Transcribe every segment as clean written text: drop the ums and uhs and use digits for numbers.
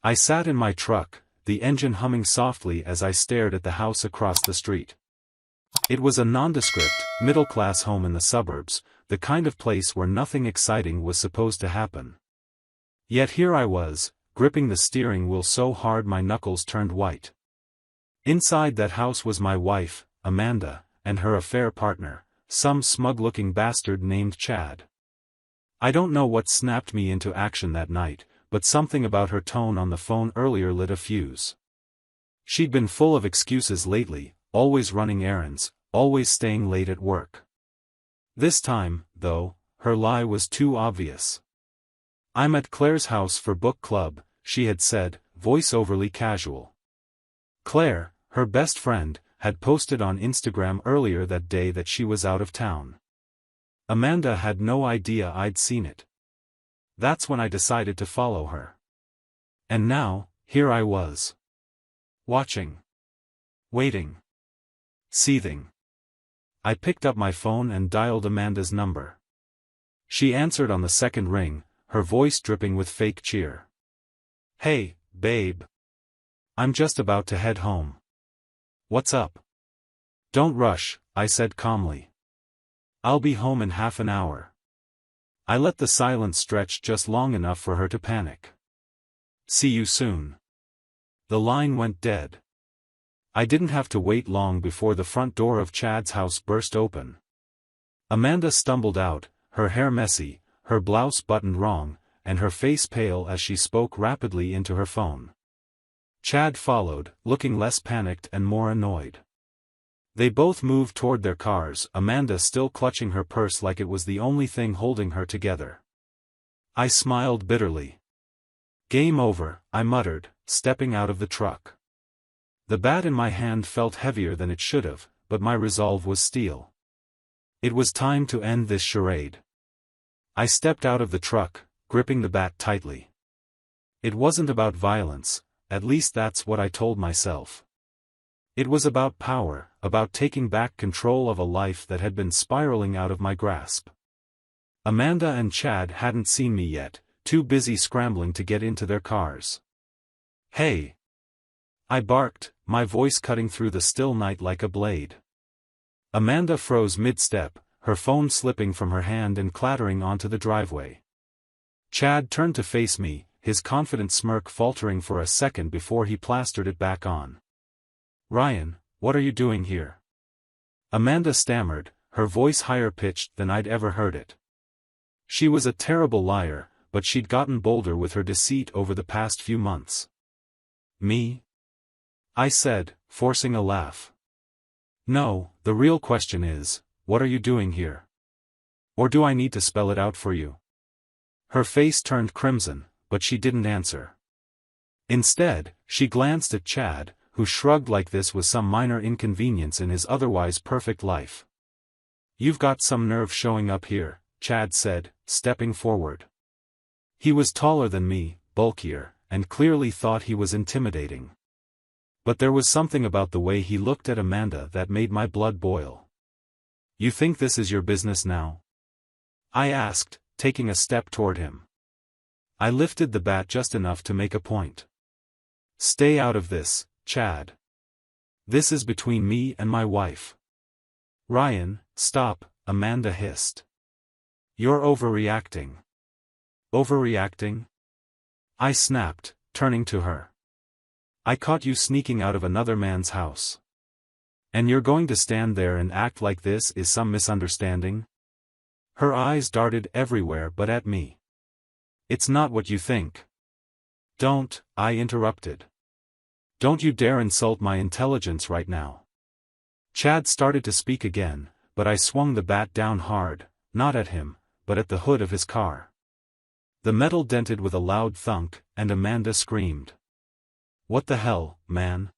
I sat in my truck, the engine humming softly as I stared at the house across the street. It was a nondescript, middle-class home in the suburbs, the kind of place where nothing exciting was supposed to happen. Yet here I was, gripping the steering wheel so hard my knuckles turned white. Inside that house was my wife, Amanda, and her affair partner, some smug-looking bastard named Chad. I don't know what snapped me into action that night, but something about her tone on the phone earlier lit a fuse. She'd been full of excuses lately, always running errands, always staying late at work. This time, though, her lie was too obvious. "I'm at Claire's house for book club," she had said, voice overly casual. Claire, her best friend, had posted on Instagram earlier that day that she was out of town. Amanda had no idea I'd seen it. That's when I decided to follow her. And now, here I was. Watching. Waiting. Seething. I picked up my phone and dialed Amanda's number. She answered on the second ring, her voice dripping with fake cheer. "Hey, babe. I'm just about to head home. What's up?" "Don't rush," I said calmly. "I'll be home in half an hour." I let the silence stretch just long enough for her to panic. "See you soon." The line went dead. I didn't have to wait long before the front door of Chad's house burst open. Amanda stumbled out, her hair messy, her blouse buttoned wrong, and her face pale as she spoke rapidly into her phone. Chad followed, looking less panicked and more annoyed. They both moved toward their cars, Amanda still clutching her purse like it was the only thing holding her together. I smiled bitterly. "Game over," I muttered, stepping out of the truck. The bat in my hand felt heavier than it should have, but my resolve was steel. It was time to end this charade. I stepped out of the truck, gripping the bat tightly. It wasn't about violence, at least that's what I told myself. It was about power, about taking back control of a life that had been spiraling out of my grasp. Amanda and Chad hadn't seen me yet, too busy scrambling to get into their cars. "Hey!" I barked, my voice cutting through the still night like a blade. Amanda froze mid-step, her phone slipping from her hand and clattering onto the driveway. Chad turned to face me, his confident smirk faltering for a second before he plastered it back on. "Ryan, what are you doing here?" Amanda stammered, her voice higher pitched than I'd ever heard it. She was a terrible liar, but she'd gotten bolder with her deceit over the past few months. "Me?" I said, forcing a laugh. "No, the real question is, what are you doing here? Or do I need to spell it out for you?" Her face turned crimson, but she didn't answer. Instead, she glanced at Chad, who shrugged like this was some minor inconvenience in his otherwise perfect life. "You've got some nerve showing up here," Chad said, stepping forward. He was taller than me, bulkier, and clearly thought he was intimidating. But there was something about the way he looked at Amanda that made my blood boil. "You think this is your business now?" I asked, taking a step toward him. I lifted the bat just enough to make a point. "Stay out of this, Chad. This is between me and my wife." "Ryan, stop," Amanda hissed. "You're overreacting." "Overreacting?" I snapped, turning to her. "I caught you sneaking out of another man's house. And you're going to stand there and act like this is some misunderstanding?" Her eyes darted everywhere but at me. "It's not what you think." "Don't," I interrupted. "Don't you dare insult my intelligence right now." Chad started to speak again, but I swung the bat down hard, not at him, but at the hood of his car. The metal dented with a loud thunk, and Amanda screamed. "What the hell, man?"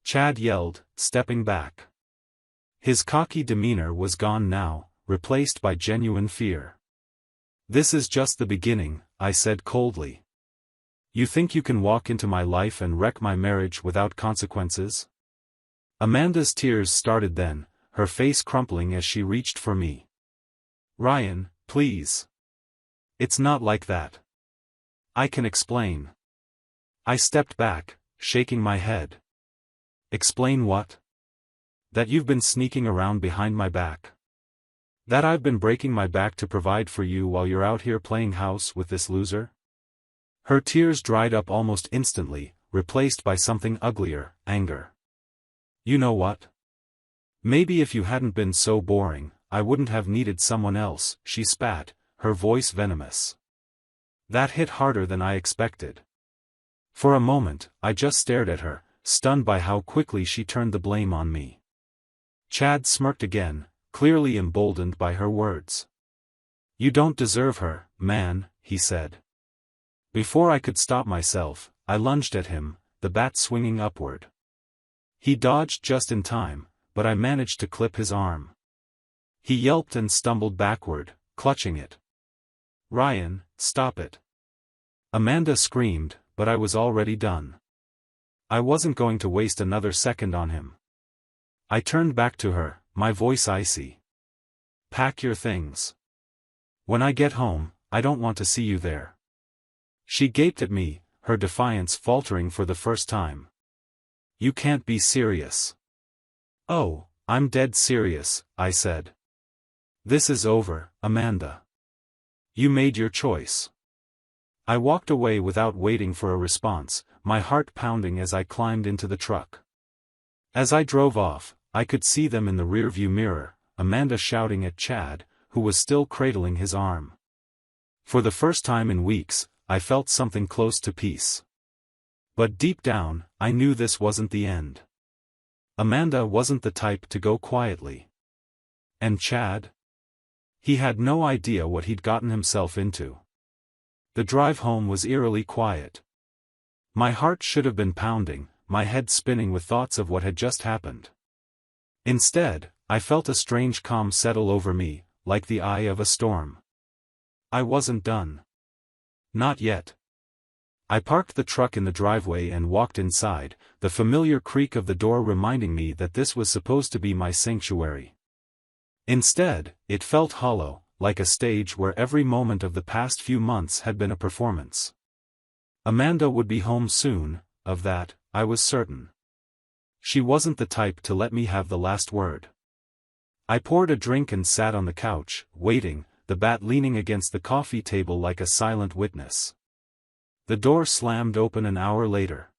Chad yelled, stepping back. His cocky demeanor was gone now, replaced by genuine fear. "This is just the beginning," I said coldly. "You think you can walk into my life and wreck my marriage without consequences?" Amanda's tears started then, her face crumpling as she reached for me. "Ryan, please. It's not like that. I can explain." I stepped back, shaking my head. Explain what? That you've been sneaking around behind my back. That I've been breaking my back to provide for you while you're out here playing house with this loser? Her tears dried up almost instantly, replaced by something uglier, anger. You know what? Maybe if you hadn't been so boring, I wouldn't have needed someone else, she spat, her voice venomous. That hit harder than I expected. For a moment, I just stared at her, stunned by how quickly she turned the blame on me. Chad smirked again, clearly emboldened by her words. You don't deserve her, man, he said. Before I could stop myself, I lunged at him, the bat swinging upward. He dodged just in time, but I managed to clip his arm. He yelped and stumbled backward, clutching it. Ryan, stop it. Amanda screamed, but I was already done. I wasn't going to waste another second on him. I turned back to her, my voice icy. Pack your things. When I get home, I don't want to see you there. She gaped at me, her defiance faltering for the first time. You can't be serious. Oh, I'm dead serious, I said. This is over, Amanda. You made your choice. I walked away without waiting for a response, my heart pounding as I climbed into the truck. As I drove off, I could see them in the rearview mirror, Amanda shouting at Chad, who was still cradling his arm. For the first time in weeks, I felt something close to peace. But deep down, I knew this wasn't the end. Amanda wasn't the type to go quietly. And Chad? He had no idea what he'd gotten himself into. The drive home was eerily quiet. My heart should have been pounding, my head spinning with thoughts of what had just happened. Instead, I felt a strange calm settle over me, like the eye of a storm. I wasn't done. Not yet. I parked the truck in the driveway and walked inside, the familiar creak of the door reminding me that this was supposed to be my sanctuary. Instead, it felt hollow, like a stage where every moment of the past few months had been a performance. Amanda would be home soon, of that, I was certain. She wasn't the type to let me have the last word. I poured a drink and sat on the couch, waiting, the bat leaning against the coffee table like a silent witness. The door slammed open an hour later.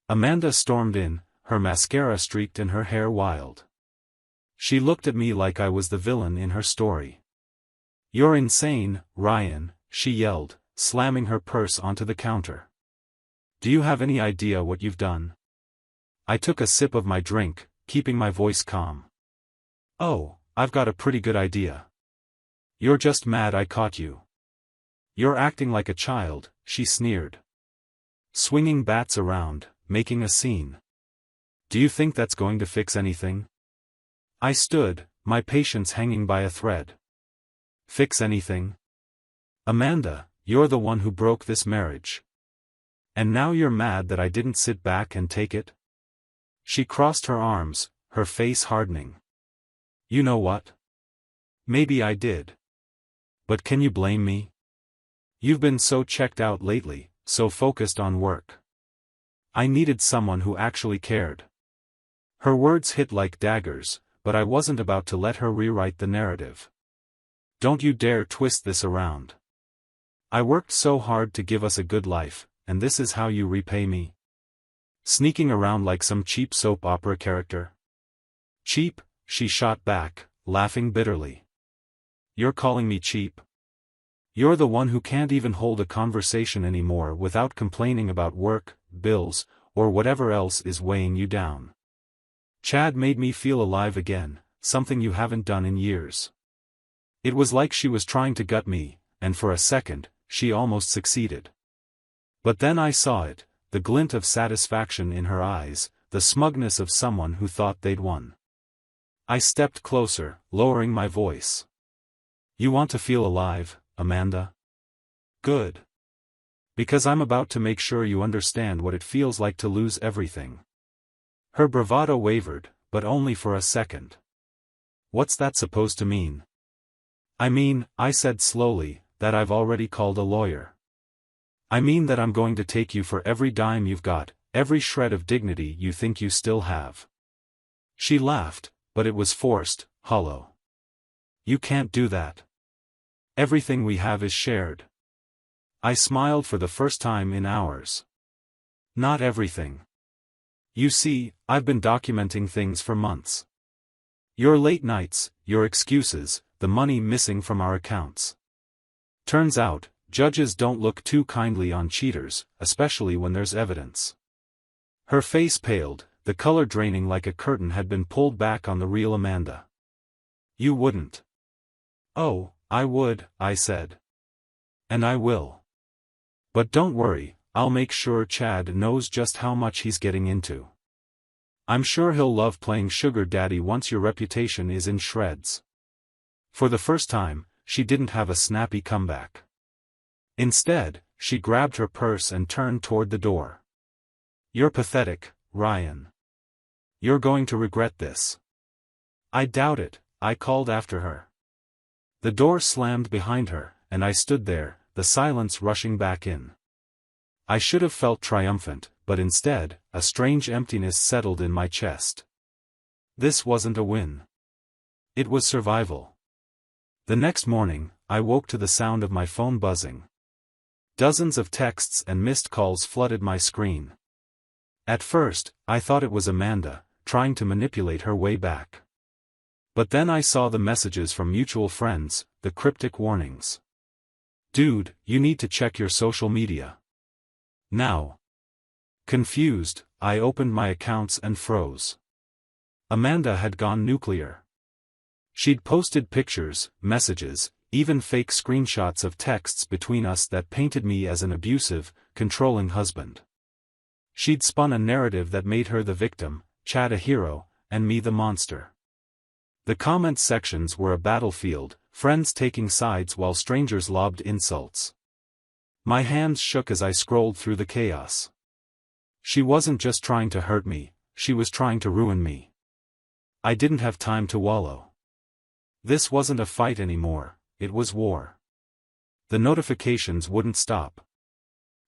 Amanda stormed in, her mascara streaked and her hair wild. She looked at me like I was the villain in her story. You're insane, Ryan, she yelled, slamming her purse onto the counter. Do you have any idea what you've done? I took a sip of my drink, keeping my voice calm. Oh, I've got a pretty good idea. You're just mad I caught you. You're acting like a child, she sneered. Swinging bats around, making a scene. Do you think that's going to fix anything? I stood, my patience hanging by a thread. Fix anything? Amanda, you're the one who broke this marriage. And now you're mad that I didn't sit back and take it? She crossed her arms, her face hardening. You know what? Maybe I did. But can you blame me? You've been so checked out lately, so focused on work. I needed someone who actually cared. Her words hit like daggers, but I wasn't about to let her rewrite the narrative. Don't you dare twist this around. I worked so hard to give us a good life, and this is how you repay me? Sneaking around like some cheap soap opera character? Cheap, she shot back, laughing bitterly. You're calling me cheap? You're the one who can't even hold a conversation anymore without complaining about work, bills, or whatever else is weighing you down. Chad made me feel alive again, something you haven't done in years. It was like she was trying to gut me, and for a second, she almost succeeded. But then I saw it, the glint of satisfaction in her eyes, the smugness of someone who thought they'd won. I stepped closer, lowering my voice. You want to feel alive, Amanda? Good. Because I'm about to make sure you understand what it feels like to lose everything. Her bravado wavered, but only for a second. What's that supposed to mean? I mean, I said slowly, that I've already called a lawyer. I mean that I'm going to take you for every dime you've got, every shred of dignity you think you still have. She laughed, but it was forced, hollow. You can't do that. Everything we have is shared. I smiled for the first time in hours. Not everything. You see, I've been documenting things for months. Your late nights, your excuses, the money missing from our accounts. Turns out, judges don't look too kindly on cheaters, especially when there's evidence. Her face paled, the color draining like a curtain had been pulled back on the real Amanda. You wouldn't. Oh, I would, I said. And I will. But don't worry, I'll make sure Chad knows just how much he's getting into. I'm sure he'll love playing sugar daddy once your reputation is in shreds. For the first time, she didn't have a snappy comeback. Instead, she grabbed her purse and turned toward the door. You're pathetic, Ryan. You're going to regret this. I doubt it, I called after her. The door slammed behind her, and I stood there, the silence rushing back in. I should have felt triumphant, but instead, a strange emptiness settled in my chest. This wasn't a win. It was survival. The next morning, I woke to the sound of my phone buzzing. Dozens of texts and missed calls flooded my screen. At first, I thought it was Amanda, trying to manipulate her way back. But then I saw the messages from mutual friends, the cryptic warnings. Dude, you need to check your social media. Now. Confused, I opened my accounts and froze. Amanda had gone nuclear. She'd posted pictures, messages, even fake screenshots of texts between us that painted me as an abusive, controlling husband. She'd spun a narrative that made her the victim, Chad a hero, and me the monster. The comment sections were a battlefield, friends taking sides while strangers lobbed insults. My hands shook as I scrolled through the chaos. She wasn't just trying to hurt me, she was trying to ruin me. I didn't have time to wallow. This wasn't a fight anymore, it was war. The notifications wouldn't stop.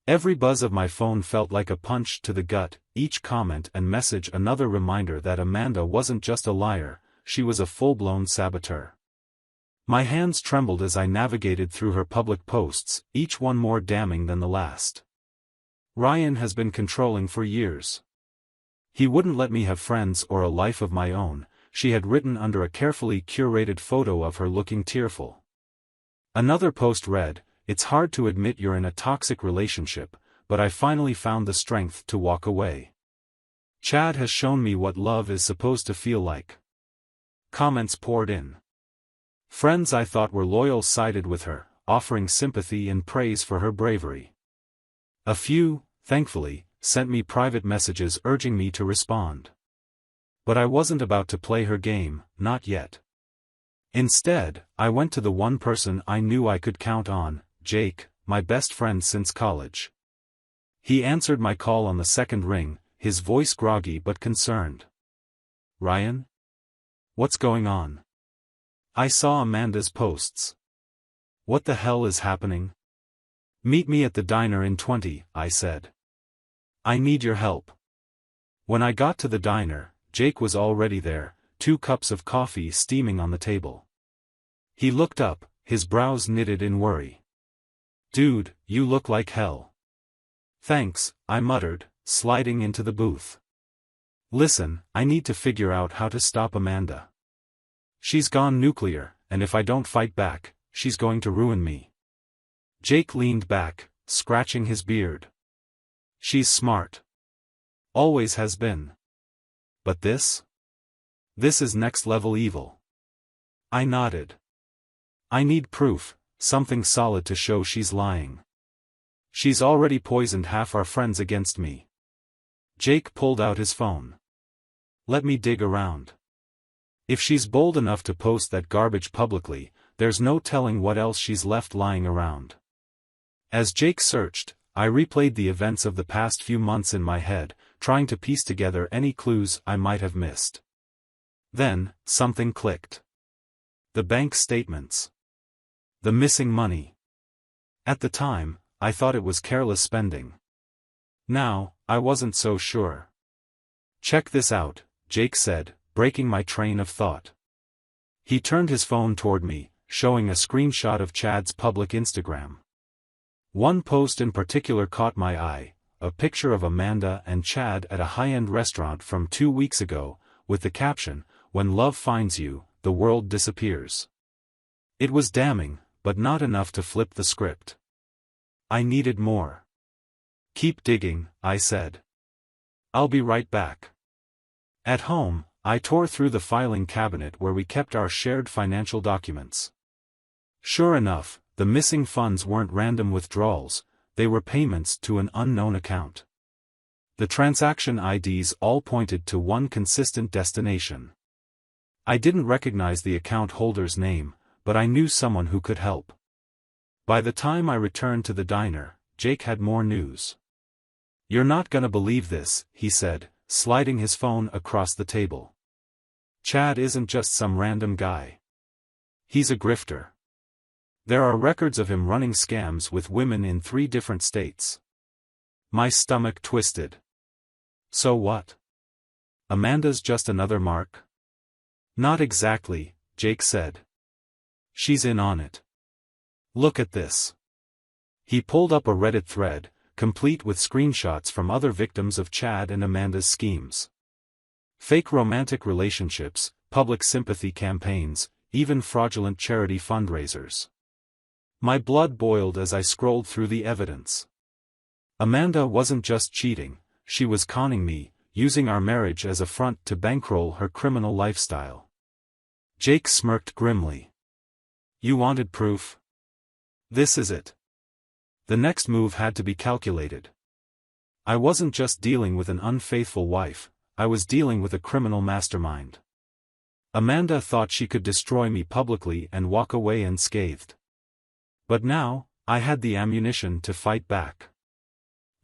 Every buzz of my phone felt like a punch to the gut, each comment and message another reminder that Amanda wasn't just a liar, she was a full-blown saboteur. My hands trembled as I navigated through her public posts, each one more damning than the last. Ryan has been controlling for years. He wouldn't let me have friends or a life of my own, she had written under a carefully curated photo of her looking tearful. Another post read, "It's hard to admit you're in a toxic relationship, but I finally found the strength to walk away. Chad has shown me what love is supposed to feel like." Comments poured in. Friends I thought were loyal sided with her, offering sympathy and praise for her bravery. A few, thankfully, sent me private messages urging me to respond. But I wasn't about to play her game, not yet. Instead, I went to the one person I knew I could count on, Jake, my best friend since college. He answered my call on the second ring, his voice groggy but concerned. "Ryan? What's going on? I saw Amanda's posts. What the hell is happening?" "Meet me at the diner in 20, I said. "I need your help." When I got to the diner, Jake was already there, 2 cups of coffee steaming on the table. He looked up, his brows knitted in worry. "Dude, you look like hell." "Thanks," I muttered, sliding into the booth. "Listen, I need to figure out how to stop Amanda. She's gone nuclear, and if I don't fight back, she's going to ruin me." Jake leaned back, scratching his beard. "She's smart. Always has been. But this? This is next-level evil." I nodded. "I need proof, something solid to show she's lying. She's already poisoned half our friends against me." Jake pulled out his phone. "Let me dig around. If she's bold enough to post that garbage publicly, there's no telling what else she's left lying around." As Jake searched, I replayed the events of the past few months in my head, trying to piece together any clues I might have missed. Then, something clicked. The bank statements. The missing money. At the time, I thought it was careless spending. Now, I wasn't so sure. Check this out, Jake said, breaking my train of thought. He turned his phone toward me, showing a screenshot of Chad's public Instagram. One post in particular caught my eye, a picture of Amanda and Chad at a high-end restaurant from 2 weeks ago, with the caption, "When love finds you, the world disappears." It was damning, but not enough to flip the script. I needed more. "Keep digging," I said. "I'll be right back." At home, I tore through the filing cabinet where we kept our shared financial documents. Sure enough, the missing funds weren't random withdrawals, they were payments to an unknown account. The transaction IDs all pointed to one consistent destination. I didn't recognize the account holder's name, but I knew someone who could help. By the time I returned to the diner, Jake had more news. "You're not gonna believe this," he said, sliding his phone across the table. "Chad isn't just some random guy. He's a grifter. There are records of him running scams with women in 3 different states." My stomach twisted. So what? Amanda's just another mark? "Not exactly," Jake said. "She's in on it. Look at this." He pulled up a Reddit thread, complete with screenshots from other victims of Chad and Amanda's schemes. Fake romantic relationships, public sympathy campaigns, even fraudulent charity fundraisers. My blood boiled as I scrolled through the evidence. Amanda wasn't just cheating, she was conning me, using our marriage as a front to bankroll her criminal lifestyle. Jake smirked grimly. "You wanted proof? This is it." The next move had to be calculated. I wasn't just dealing with an unfaithful wife, I was dealing with a criminal mastermind. Amanda thought she could destroy me publicly and walk away unscathed. But now, I had the ammunition to fight back.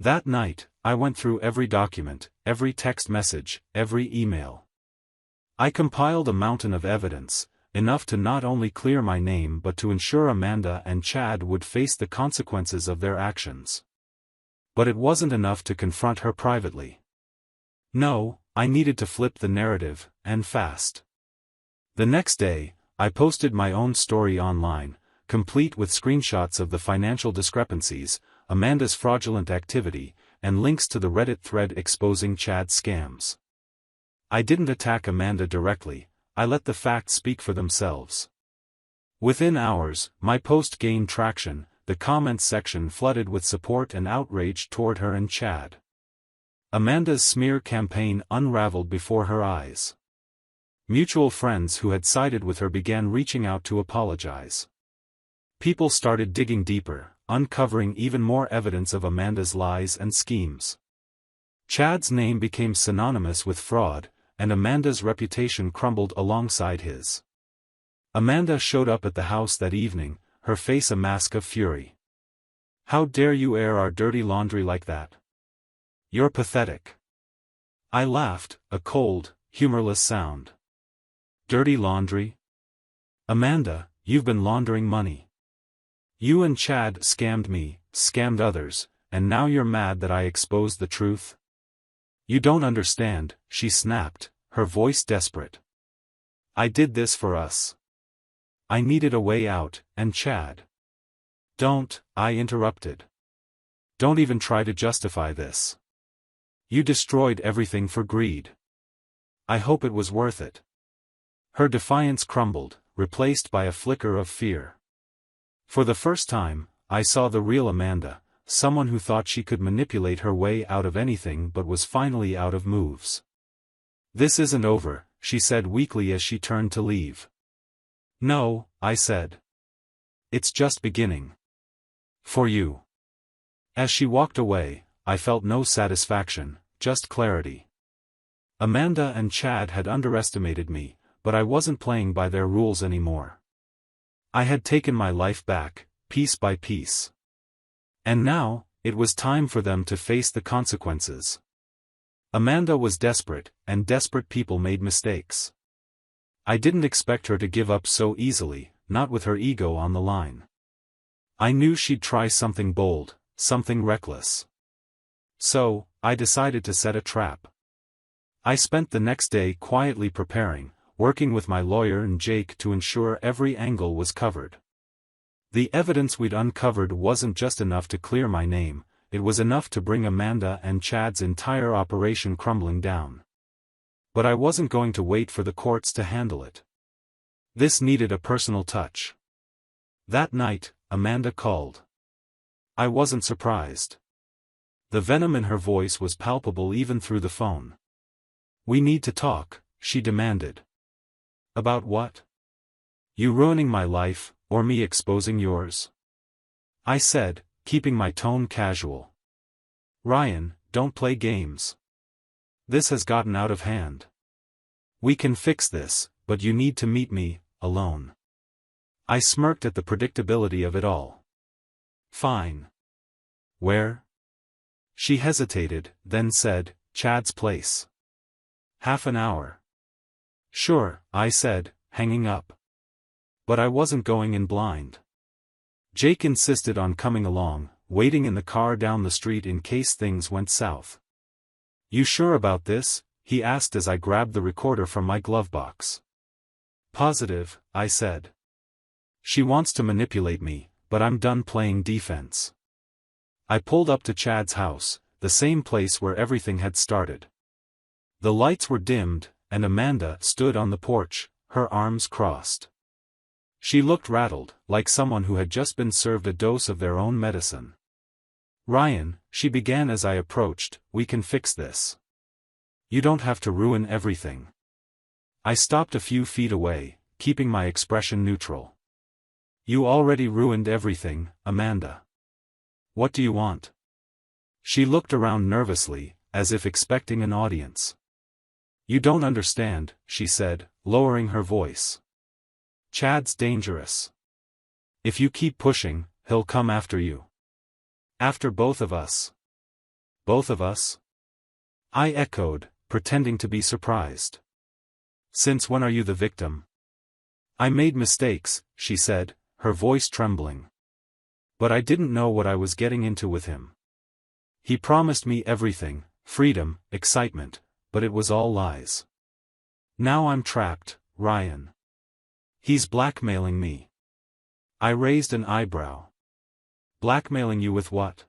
That night, I went through every document, every text message, every email. I compiled a mountain of evidence, enough to not only clear my name but to ensure Amanda and Chad would face the consequences of their actions. But it wasn't enough to confront her privately. No, I needed to flip the narrative, and fast. The next day, I posted my own story online, complete with screenshots of the financial discrepancies, Amanda's fraudulent activity, and links to the Reddit thread exposing Chad's scams. I didn't attack Amanda directly, I let the facts speak for themselves. Within hours, my post gained traction, the comments section flooded with support and outrage toward her and Chad. Amanda's smear campaign unraveled before her eyes. Mutual friends who had sided with her began reaching out to apologize. People started digging deeper, uncovering even more evidence of Amanda's lies and schemes. Chad's name became synonymous with fraud, and Amanda's reputation crumbled alongside his. Amanda showed up at the house that evening, her face a mask of fury. "How dare you air our dirty laundry like that? You're pathetic." I laughed, a cold, humorless sound. "Dirty laundry? Amanda, you've been laundering money. You and Chad scammed me, scammed others, and now you're mad that I exposed the truth? You don't understand," she snapped, her voice desperate. "I did this for us. I needed a way out, and Chad." "Don't," I interrupted. "Don't even try to justify this. You destroyed everything for greed. I hope it was worth it." Her defiance crumbled, replaced by a flicker of fear. For the first time, I saw the real Amanda, someone who thought she could manipulate her way out of anything but was finally out of moves. "This isn't over," she said weakly as she turned to leave. "No," I said. "It's just beginning. For you." As she walked away, I felt no satisfaction, just clarity. Amanda and Chad had underestimated me, but I wasn't playing by their rules anymore. I had taken my life back, piece by piece. And now, it was time for them to face the consequences. Amanda was desperate, and desperate people made mistakes. I didn't expect her to give up so easily, not with her ego on the line. I knew she'd try something bold, something reckless. So, I decided to set a trap. I spent the next day quietly preparing, working with my lawyer and Jake to ensure every angle was covered. The evidence we'd uncovered wasn't just enough to clear my name, it was enough to bring Amanda and Chad's entire operation crumbling down. But I wasn't going to wait for the courts to handle it. This needed a personal touch. That night, Amanda called. I wasn't surprised. The venom in her voice was palpable even through the phone. "We need to talk," she demanded. "About what? You ruining my life, or me exposing yours?" I said, keeping my tone casual. "Ryan, don't play games. This has gotten out of hand. We can fix this, but you need to meet me, alone." I smirked at the predictability of it all. "Fine. Where?" She hesitated, then said, "Chad's place." "Half an hour." "Sure," I said, hanging up. But I wasn't going in blind. Jake insisted on coming along, waiting in the car down the street in case things went south. "You sure about this?" he asked as I grabbed the recorder from my glove box. "Positive," I said. "She wants to manipulate me, but I'm done playing defense." I pulled up to Chad's house, the same place where everything had started. The lights were dimmed, and Amanda stood on the porch, her arms crossed. She looked rattled, like someone who had just been served a dose of their own medicine. "Ryan," she began as I approached, "we can fix this. You don't have to ruin everything." I stopped a few feet away, keeping my expression neutral. "You already ruined everything, Amanda. What do you want?" She looked around nervously, as if expecting an audience. "You don't understand," she said, lowering her voice. "Chad's dangerous. If you keep pushing, he'll come after you. After both of us." "Both of us?" I echoed, pretending to be surprised. "Since when are you the victim?" "I made mistakes," she said, her voice trembling. "But I didn't know what I was getting into with him. He promised me everything, freedom, excitement, but it was all lies. Now I'm trapped, Ryan. He's blackmailing me." I raised an eyebrow. "Blackmailing you with what?"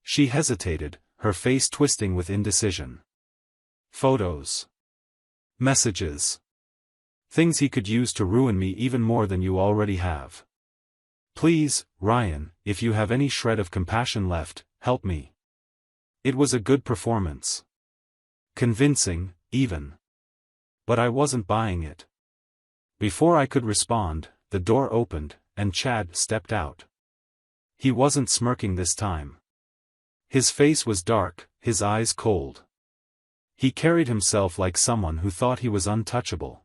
She hesitated, her face twisting with indecision. "Photos. Messages. Things he could use to ruin me even more than you already have. Please, Ryan, if you have any shred of compassion left, help me." It was a good performance. Convincing, even. But I wasn't buying it. Before I could respond, the door opened, and Chad stepped out. He wasn't smirking this time. His face was dark, his eyes cold. He carried himself like someone who thought he was untouchable.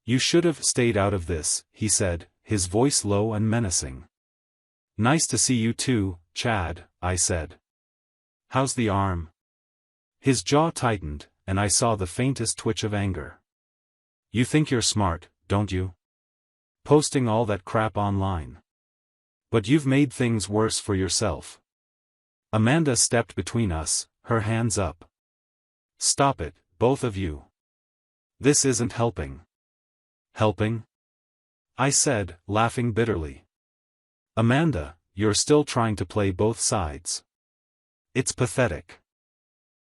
"You should have stayed out of this," he said, his voice low and menacing. "Nice to see you too, Chad," I said. "How's the arm?" His jaw tightened, and I saw the faintest twitch of anger. "You think you're smart, don't you? Posting all that crap online. But you've made things worse for yourself." Amanda stepped between us, her hands up. "Stop it, both of you. This isn't helping." "Helping?" I said, laughing bitterly. "Amanda, you're still trying to play both sides. It's pathetic."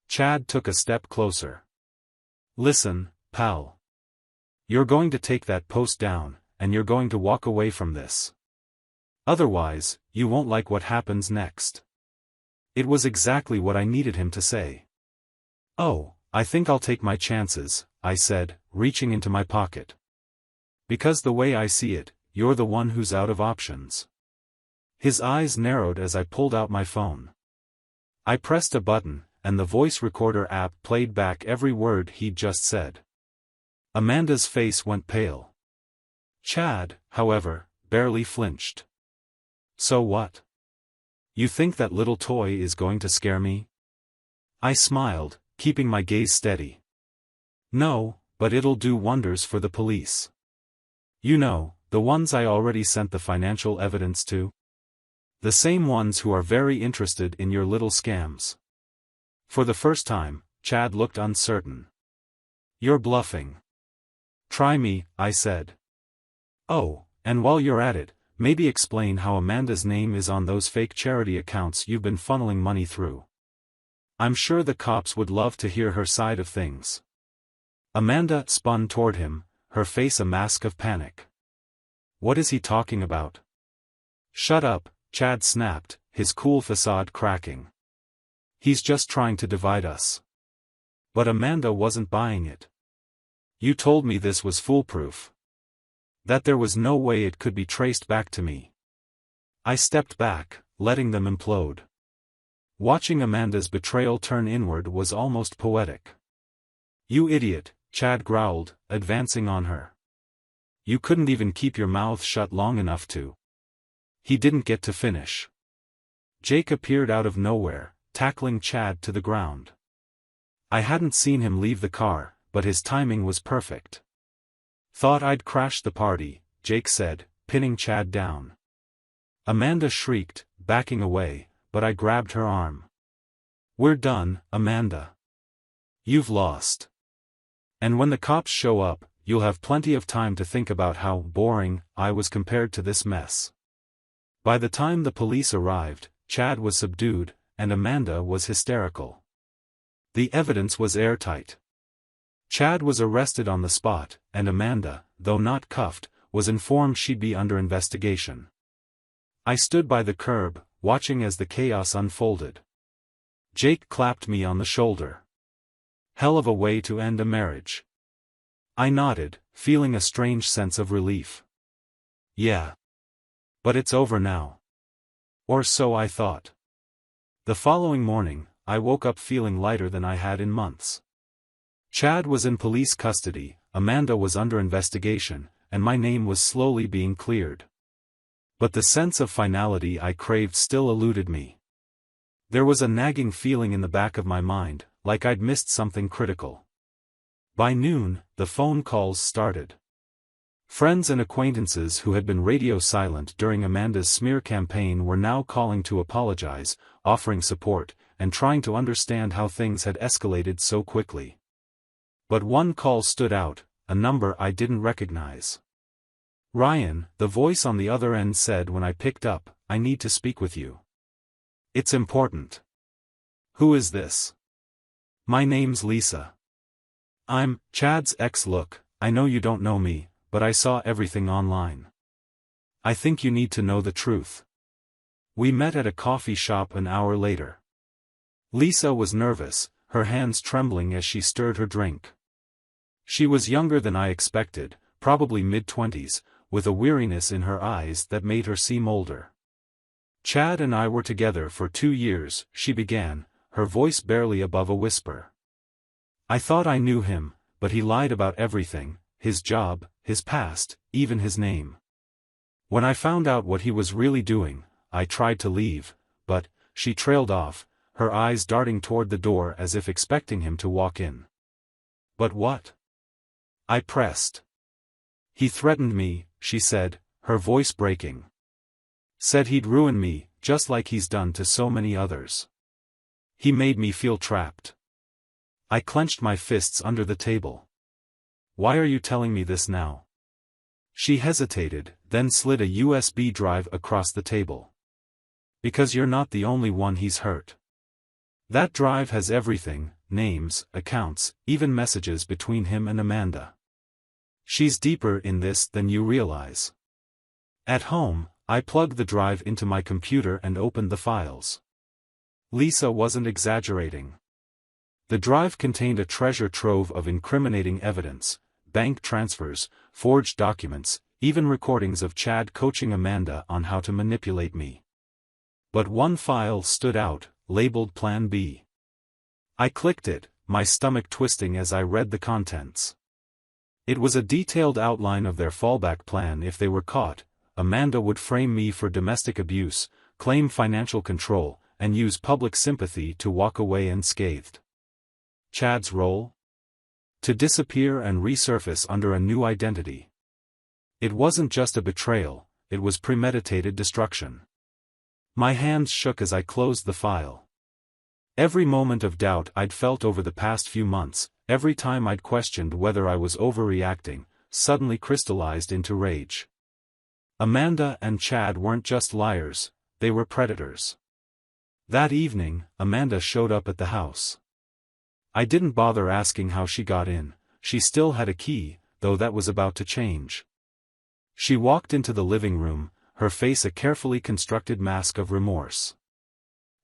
Chad took a step closer. "Listen, pal. You're going to take that post down, and you're going to walk away from this. Otherwise, you won't like what happens next." It was exactly what I needed him to say. "Oh, I think I'll take my chances," I said, reaching into my pocket. "Because the way I see it, you're the one who's out of options." His eyes narrowed as I pulled out my phone. I pressed a button, and the voice recorder app played back every word he'd just said. Amanda's face went pale. Chad, however, barely flinched. "So what? You think that little toy is going to scare me?" I smiled, keeping my gaze steady. "No, but it'll do wonders for the police. You know, the ones I already sent the financial evidence to." The same ones who are very interested in your little scams. For the first time, Chad looked uncertain. You're bluffing. Try me, I said. Oh, and while you're at it, maybe explain how Amanda's name is on those fake charity accounts you've been funneling money through. I'm sure the cops would love to hear her side of things. Amanda spun toward him, her face a mask of panic. What is he talking about? Shut up, Chad snapped, his cool facade cracking. He's just trying to divide us. But Amanda wasn't buying it. You told me this was foolproof. That there was no way it could be traced back to me. I stepped back, letting them implode. Watching Amanda's betrayal turn inward was almost poetic. You idiot, Chad growled, advancing on her. You couldn't even keep your mouth shut long enough to. He didn't get to finish. Jake appeared out of nowhere, tackling Chad to the ground. I hadn't seen him leave the car, but his timing was perfect. Thought I'd crashed the party, Jake said, pinning Chad down. Amanda shrieked, backing away, but I grabbed her arm. We're done, Amanda. You've lost. And when the cops show up, you'll have plenty of time to think about how boring I was compared to this mess. By the time the police arrived, Chad was subdued, and Amanda was hysterical. The evidence was airtight. Chad was arrested on the spot, and Amanda, though not cuffed, was informed she'd be under investigation. I stood by the curb, watching as the chaos unfolded. Jake clapped me on the shoulder. Hell of a way to end a marriage. I nodded, feeling a strange sense of relief. Yeah. But it's over now. Or so I thought. The following morning, I woke up feeling lighter than I had in months. Chad was in police custody, Amanda was under investigation, and my name was slowly being cleared. But the sense of finality I craved still eluded me. There was a nagging feeling in the back of my mind, like I'd missed something critical. By noon, the phone calls started. Friends and acquaintances who had been radio silent during Amanda's smear campaign were now calling to apologize, offering support, and trying to understand how things had escalated so quickly. But one call stood out, a number I didn't recognize. Ryan, the voice on the other end said when I picked up, I need to speak with you. It's important. Who is this? My name's Lisa. I'm Chad's ex. Look, I know you don't know me, but I saw everything online. I think you need to know the truth. We met at a coffee shop an hour later. Lisa was nervous, her hands trembling as she stirred her drink. She was younger than I expected, probably mid-20s, with a weariness in her eyes that made her seem older. Chad and I were together for 2 years, she began, her voice barely above a whisper. I thought I knew him, but he lied about everything, his job, his past, even his name. When I found out what he was really doing, I tried to leave, but, she trailed off, her eyes darting toward the door as if expecting him to walk in. But what? I pressed. He threatened me, she said, her voice breaking. Said he'd ruin me, just like he's done to so many others. He made me feel trapped. I clenched my fists under the table. Why are you telling me this now? She hesitated, then slid a USB drive across the table. Because you're not the only one he's hurt. That drive has everything, names, accounts, even messages between him and Amanda. She's deeper in this than you realize. At home, I plugged the drive into my computer and opened the files. Lisa wasn't exaggerating. The drive contained a treasure trove of incriminating evidence, bank transfers, forged documents, even recordings of Chad coaching Amanda on how to manipulate me. But one file stood out, labeled Plan B. I clicked it, my stomach twisting as I read the contents. It was a detailed outline of their fallback plan if they were caught. Amanda would frame me for domestic abuse, claim financial control, and use public sympathy to walk away unscathed. Chad's role? To disappear and resurface under a new identity. It wasn't just a betrayal, it was premeditated destruction. My hands shook as I closed the file. Every moment of doubt I'd felt over the past few months, every time I'd questioned whether I was overreacting, suddenly crystallized into rage. Amanda and Chad weren't just liars, they were predators. That evening, Amanda showed up at the house. I didn't bother asking how she got in. She still had a key, though that was about to change. She walked into the living room, her face a carefully constructed mask of remorse.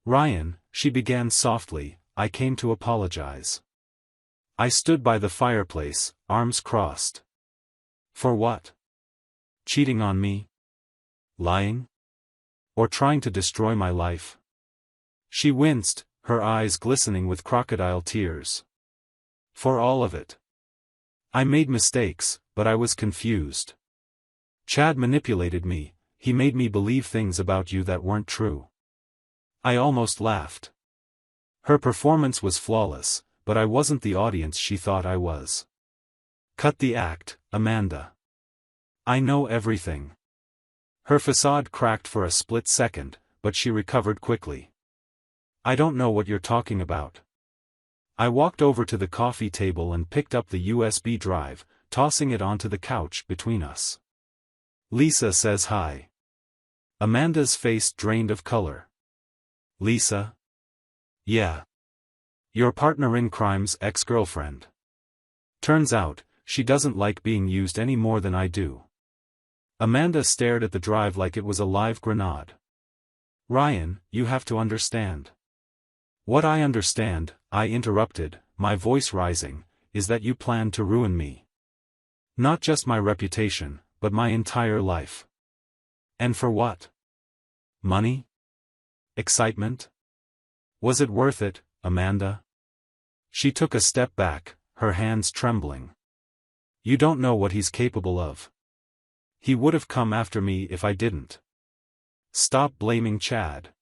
"Ryan," she began softly, "I came to apologize." I stood by the fireplace, arms crossed. For what? Cheating on me? Lying? Or trying to destroy my life? She winced, her eyes glistening with crocodile tears. For all of it. I made mistakes, but I was confused. Chad manipulated me, he made me believe things about you that weren't true. I almost laughed. Her performance was flawless, but I wasn't the audience she thought I was. Cut the act, Amanda. I know everything. Her facade cracked for a split second, but she recovered quickly. I don't know what you're talking about. I walked over to the coffee table and picked up the USB drive, tossing it onto the couch between us. Lisa says hi. Amanda's face drained of color. Lisa? Yeah. Your partner in crime's ex-girlfriend. Turns out, she doesn't like being used any more than I do. Amanda stared at the drive like it was a live grenade. Ryan, you have to understand. What I understand, I interrupted, my voice rising, is that you plan to ruin me. Not just my reputation, but my entire life. And for what? Money? Excitement? Was it worth it, Amanda? She took a step back, her hands trembling. You don't know what he's capable of. He would have come after me if I didn't. Stop blaming Chad.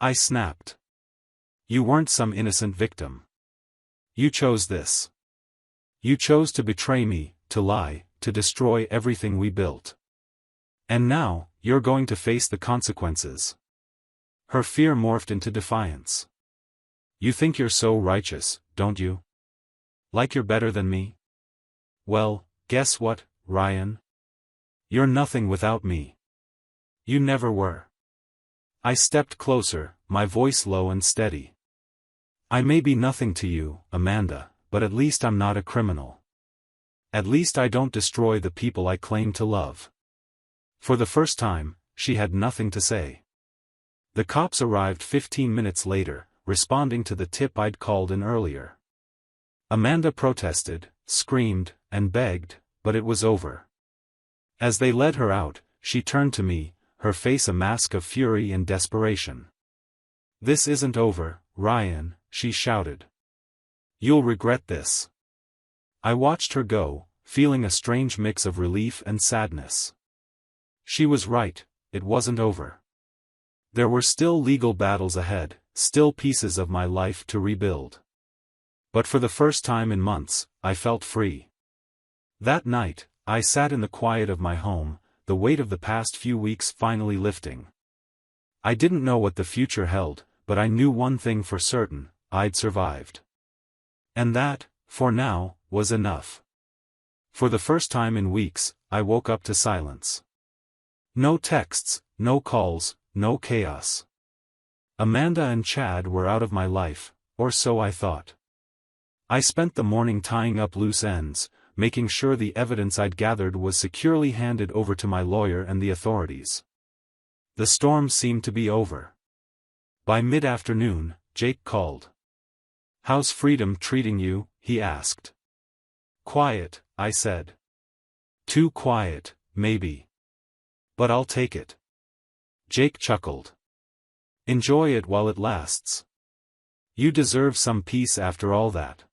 I snapped. You weren't some innocent victim. You chose this. You chose to betray me, to lie, to destroy everything we built. And now, you're going to face the consequences. Her fear morphed into defiance. You think you're so righteous, don't you? Like you're better than me? Well, guess what, Ryan? You're nothing without me. You never were. I stepped closer, my voice low and steady. I may be nothing to you, Amanda, but at least I'm not a criminal. At least I don't destroy the people I claim to love. For the first time, she had nothing to say. The cops arrived 15 minutes later, responding to the tip I'd called in earlier. Amanda protested, screamed, and begged, but it was over. As they led her out, she turned to me, her face a mask of fury and desperation. This isn't over, Ryan, she shouted. You'll regret this. I watched her go, feeling a strange mix of relief and sadness. She was right, it wasn't over. There were still legal battles ahead, still pieces of my life to rebuild. But for the first time in months, I felt free. That night, I sat in the quiet of my home, the weight of the past few weeks finally lifting. I didn't know what the future held, but I knew one thing for certain, I'd survived. And that, for now, was enough. For the first time in weeks, I woke up to silence. No texts, no calls, no chaos. Amanda and Chad were out of my life, or so I thought. I spent the morning tying up loose ends, making sure the evidence I'd gathered was securely handed over to my lawyer and the authorities. The storm seemed to be over. By mid-afternoon, Jake called. How's freedom treating you? He asked. Quiet, I said. Too quiet, maybe. But I'll take it. Jake chuckled. Enjoy it while it lasts. You deserve some peace after all that.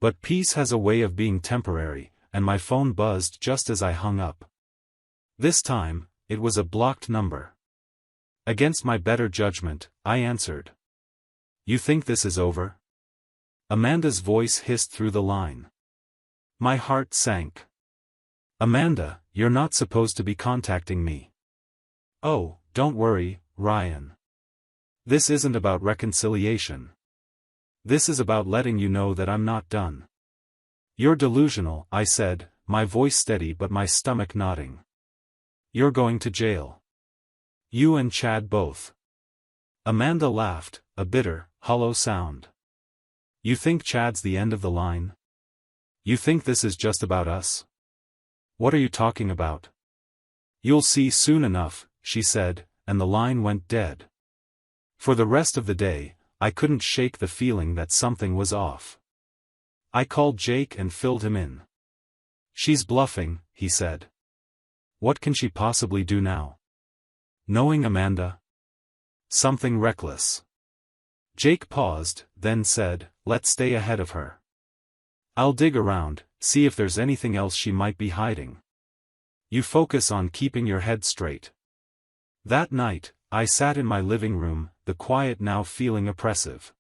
But peace has a way of being temporary, and my phone buzzed just as I hung up. This time, it was a blocked number. Against my better judgment, I answered. You think this is over? Amanda's voice hissed through the line. My heart sank. Amanda, you're not supposed to be contacting me. Oh, don't worry, Ryan. This isn't about reconciliation. This is about letting you know that I'm not done. You're delusional, I said, my voice steady but my stomach nodding. You're going to jail. You and Chad both. Amanda laughed, a bitter, hollow sound. You think Chad's the end of the line? You think this is just about us? What are you talking about? You'll see soon enough, she said, and the line went dead. For the rest of the day, I couldn't shake the feeling that something was off. I called Jake and filled him in. She's bluffing, he said. What can she possibly do now? Knowing Amanda? Something reckless. Jake paused, then said, let's stay ahead of her. I'll dig around, see if there's anything else she might be hiding. You focus on keeping your head straight. That night, I sat in my living room, the quiet now feeling oppressive.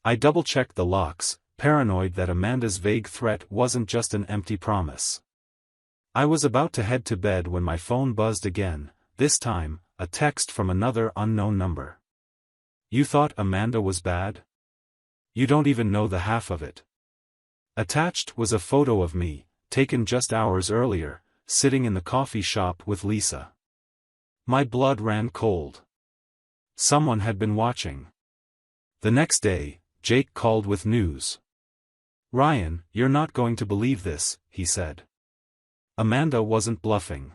I double-checked the locks, paranoid that Amanda's vague threat wasn't just an empty promise. I was about to head to bed when my phone buzzed again, this time, a text from another unknown number. You thought Amanda was bad? You don't even know the half of it. Attached was a photo of me, taken just hours earlier, sitting in the coffee shop with Lisa. My blood ran cold. Someone had been watching. The next day, Jake called with news. Ryan, you're not going to believe this, he said. Amanda wasn't bluffing.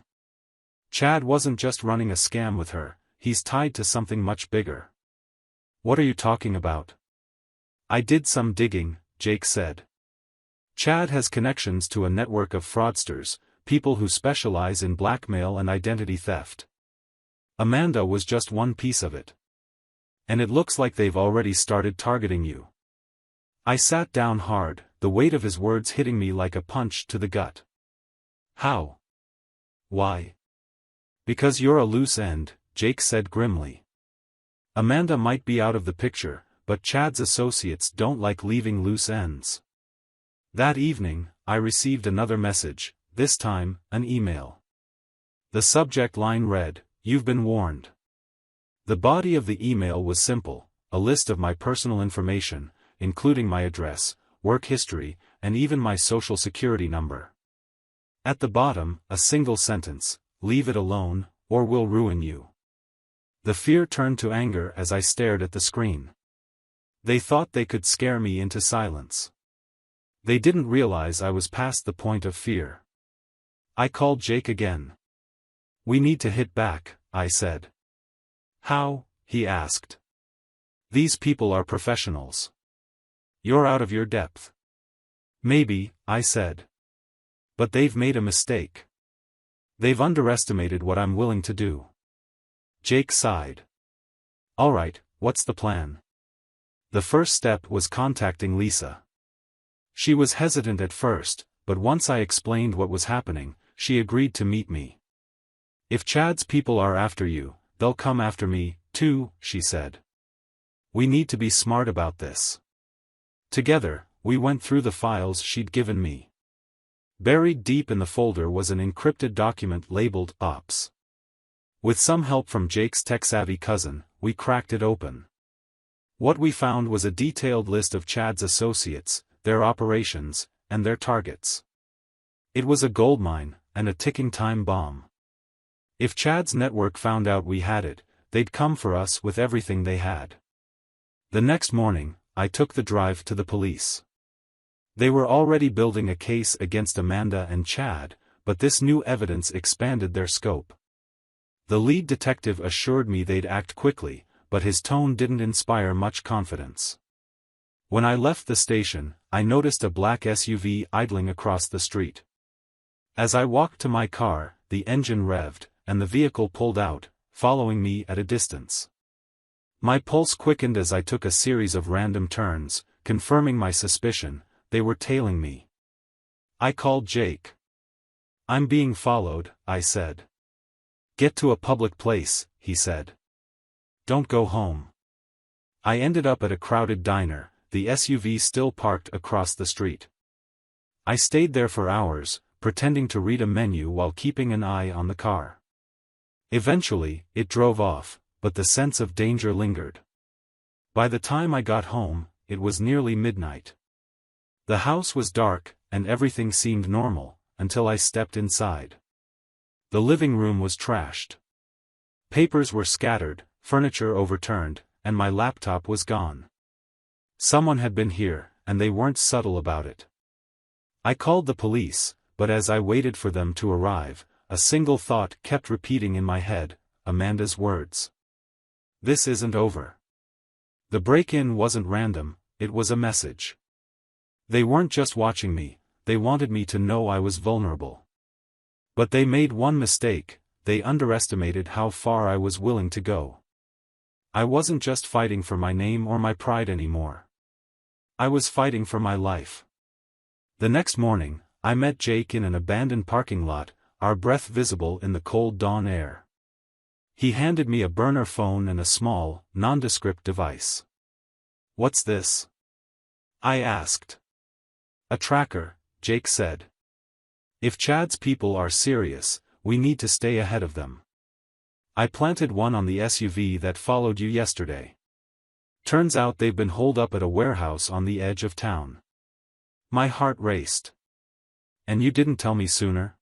Chad wasn't just running a scam with her, he's tied to something much bigger. What are you talking about? I did some digging, Jake said. Chad has connections to a network of fraudsters, people who specialize in blackmail and identity theft. Amanda was just one piece of it. And it looks like they've already started targeting you. I sat down hard, the weight of his words hitting me like a punch to the gut. How? Why? Because you're a loose end, Jake said grimly. Amanda might be out of the picture, but Chad's associates don't like leaving loose ends. That evening, I received another message, this time, an email. The subject line read, "You've been warned." The body of the email was simple, a list of my personal information, including my address, work history, and even my social security number. At the bottom, a single sentence, "Leave it alone, or we'll ruin you." The fear turned to anger as I stared at the screen. They thought they could scare me into silence. They didn't realize I was past the point of fear. I called Jake again. We need to hit back, I said. How? He asked. These people are professionals. You're out of your depth. Maybe, I said. But they've made a mistake. They've underestimated what I'm willing to do. Jake sighed. All right, what's the plan? The first step was contacting Lisa. She was hesitant at first, but once I explained what was happening, she agreed to meet me. If Chad's people are after you, they'll come after me, too, she said. We need to be smart about this. Together, we went through the files she'd given me. Buried deep in the folder was an encrypted document labeled Ops. With some help from Jake's tech-savvy cousin, we cracked it open. What we found was a detailed list of Chad's associates, their operations, and their targets. It was a goldmine, and a ticking time bomb. If Chad's network found out we had it, they'd come for us with everything they had. The next morning, I took the drive to the police. They were already building a case against Amanda and Chad, but this new evidence expanded their scope. The lead detective assured me they'd act quickly, but his tone didn't inspire much confidence. When I left the station, I noticed a black SUV idling across the street. As I walked to my car, the engine revved, and the vehicle pulled out, following me at a distance. My pulse quickened as I took a series of random turns, confirming my suspicion, they were tailing me. I called Jake. I'm being followed, I said. Get to a public place, he said. Don't go home. I ended up at a crowded diner, the SUV still parked across the street. I stayed there for hours, pretending to read a menu while keeping an eye on the car. Eventually, it drove off, but the sense of danger lingered. By the time I got home, it was nearly midnight. The house was dark, and everything seemed normal, until I stepped inside. The living room was trashed. Papers were scattered, furniture overturned, and my laptop was gone. Someone had been here, and they weren't subtle about it. I called the police, but as I waited for them to arrive, a single thought kept repeating in my head, Amanda's words. This isn't over. The break-in wasn't random, it was a message. They weren't just watching me, they wanted me to know I was vulnerable. But they made one mistake, they underestimated how far I was willing to go. I wasn't just fighting for my name or my pride anymore. I was fighting for my life. The next morning, I met Jake in an abandoned parking lot, our breath visible in the cold dawn air. He handed me a burner phone and a small, nondescript device. "What's this?" I asked. "A tracker," Jake said. "If Chad's people are serious, we need to stay ahead of them. I planted one on the SUV that followed you yesterday. Turns out they've been holed up at a warehouse on the edge of town." My heart raced. "And you didn't tell me sooner?"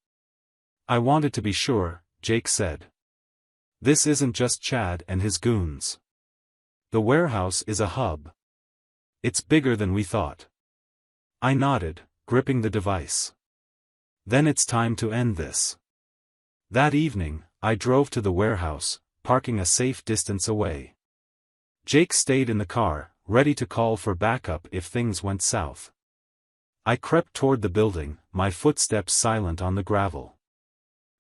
"I wanted to be sure," Jake said. "This isn't just Chad and his goons. The warehouse is a hub. It's bigger than we thought." I nodded, gripping the device. "Then it's time to end this." That evening, I drove to the warehouse, parking a safe distance away. Jake stayed in the car, ready to call for backup if things went south. I crept toward the building, my footsteps silent on the gravel.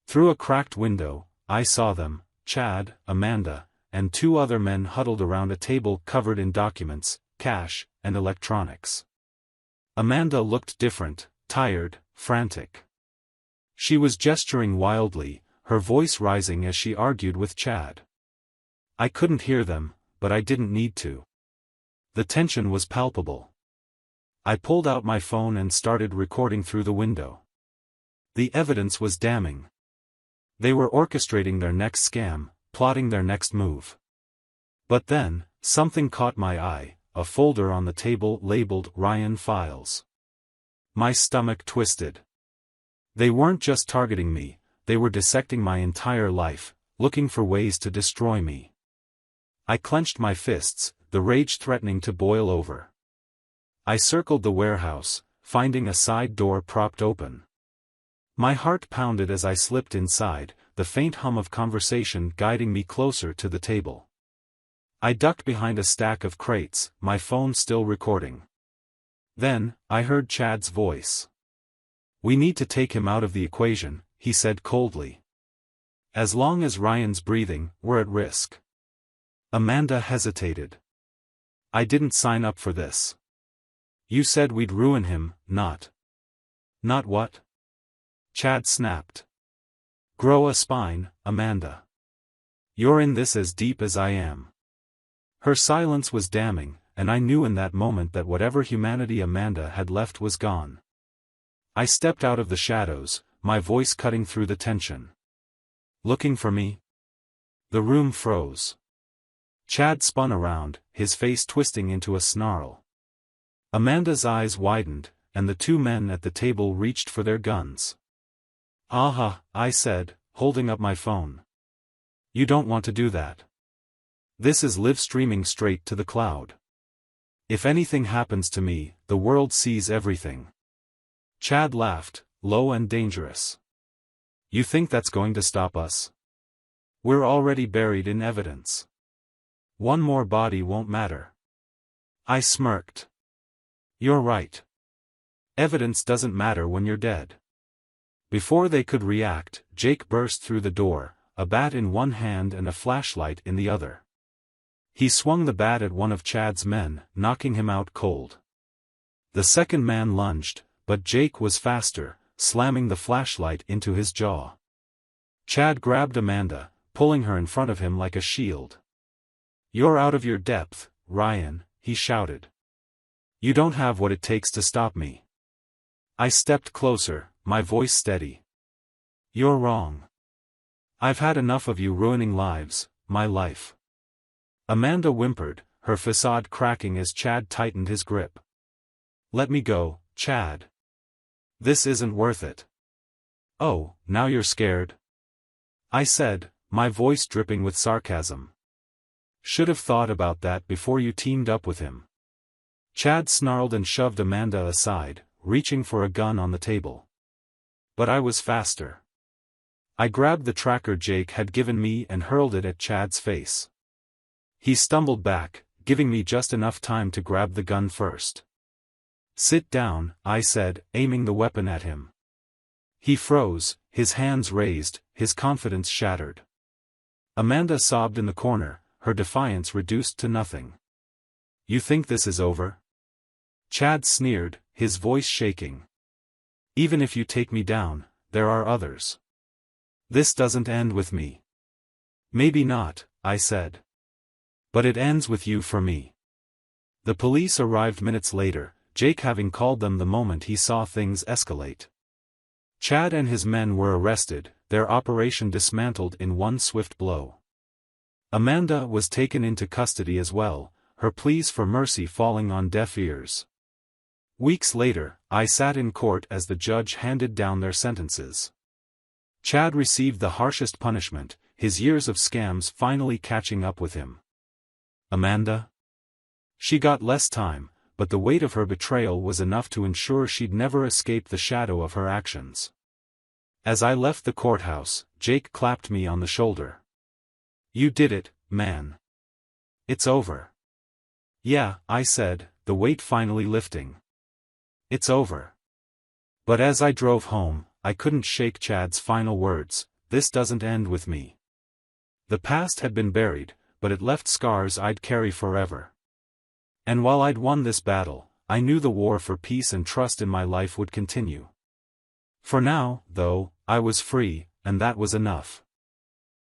Through a cracked window, I saw them, Chad, Amanda, and two other men huddled around a table covered in documents, cash, and electronics. Amanda looked different, tired, frantic. She was gesturing wildly, her voice rising as she argued with Chad. I couldn't hear them, but I didn't need to. The tension was palpable. I pulled out my phone and started recording through the window. The evidence was damning. They were orchestrating their next scam, plotting their next move. But then, something caught my eye, a folder on the table labeled Ryan Files. My stomach twisted. They weren't just targeting me, they were dissecting my entire life, looking for ways to destroy me. I clenched my fists, the rage threatening to boil over. I circled the warehouse, finding a side door propped open. My heart pounded as I slipped inside, the faint hum of conversation guiding me closer to the table. I ducked behind a stack of crates, my phone still recording. Then, I heard Chad's voice. "We need to take him out of the equation," he said coldly. "As long as Ryan's breathing, we're at risk." Amanda hesitated. "I didn't sign up for this. You said we'd ruin him, not." "Not what?" Chad snapped. "Grow a spine, Amanda. You're in this as deep as I am." Her silence was damning, and I knew in that moment that whatever humanity Amanda had left was gone. I stepped out of the shadows, my voice cutting through the tension. "Looking for me?" The room froze. Chad spun around, his face twisting into a snarl. Amanda's eyes widened, and the two men at the table reached for their guns. "Aha," I said, holding up my phone. "You don't want to do that. This is live streaming straight to the cloud. If anything happens to me, the world sees everything." Chad laughed, low and dangerous. "You think that's going to stop us? We're already buried in evidence. One more body won't matter." I smirked. "You're right. Evidence doesn't matter when you're dead." Before they could react, Jake burst through the door, a bat in one hand and a flashlight in the other. He swung the bat at one of Chad's men, knocking him out cold. The second man lunged, but Jake was faster, slamming the flashlight into his jaw. Chad grabbed Amanda, pulling her in front of him like a shield. "You're out of your depth, Ryan," he shouted. "You don't have what it takes to stop me." I stepped closer, my voice steady. "You're wrong. I've had enough of you ruining lives, my life. Amanda whimpered, her facade cracking as Chad tightened his grip. Let me go, Chad. This isn't worth it. Oh, now you're scared? I said, my voice dripping with sarcasm. Should have thought about that before you teamed up with him. Chad snarled and shoved Amanda aside, reaching for a gun on the table. But I was faster. I grabbed the tracker Jake had given me and hurled it at Chad's face. He stumbled back, giving me just enough time to grab the gun first. Sit down, I said, aiming the weapon at him. He froze, his hands raised, his confidence shattered. Amanda sobbed in the corner, her defiance reduced to nothing. You think this is over? Chad sneered, his voice shaking. Even if you take me down, there are others. This doesn't end with me. Maybe not, I said. But it ends with you for me. The police arrived minutes later, Jake having called them the moment he saw things escalate. Chad and his men were arrested, their operation dismantled in one swift blow. Amanda was taken into custody as well, her pleas for mercy falling on deaf ears. Weeks later, I sat in court as the judge handed down their sentences. Chad received the harshest punishment, his years of scams finally catching up with him. Amanda? She got less time, but the weight of her betrayal was enough to ensure she'd never escape the shadow of her actions. As I left the courthouse, Jake clapped me on the shoulder. You did it, man. It's over. Yeah, I said, the weight finally lifting. It's over. But as I drove home, I couldn't shake Chad's final words, this doesn't end with me. The past had been buried, but it left scars I'd carry forever. And while I'd won this battle, I knew the war for peace and trust in my life would continue. For now, though, I was free, and that was enough.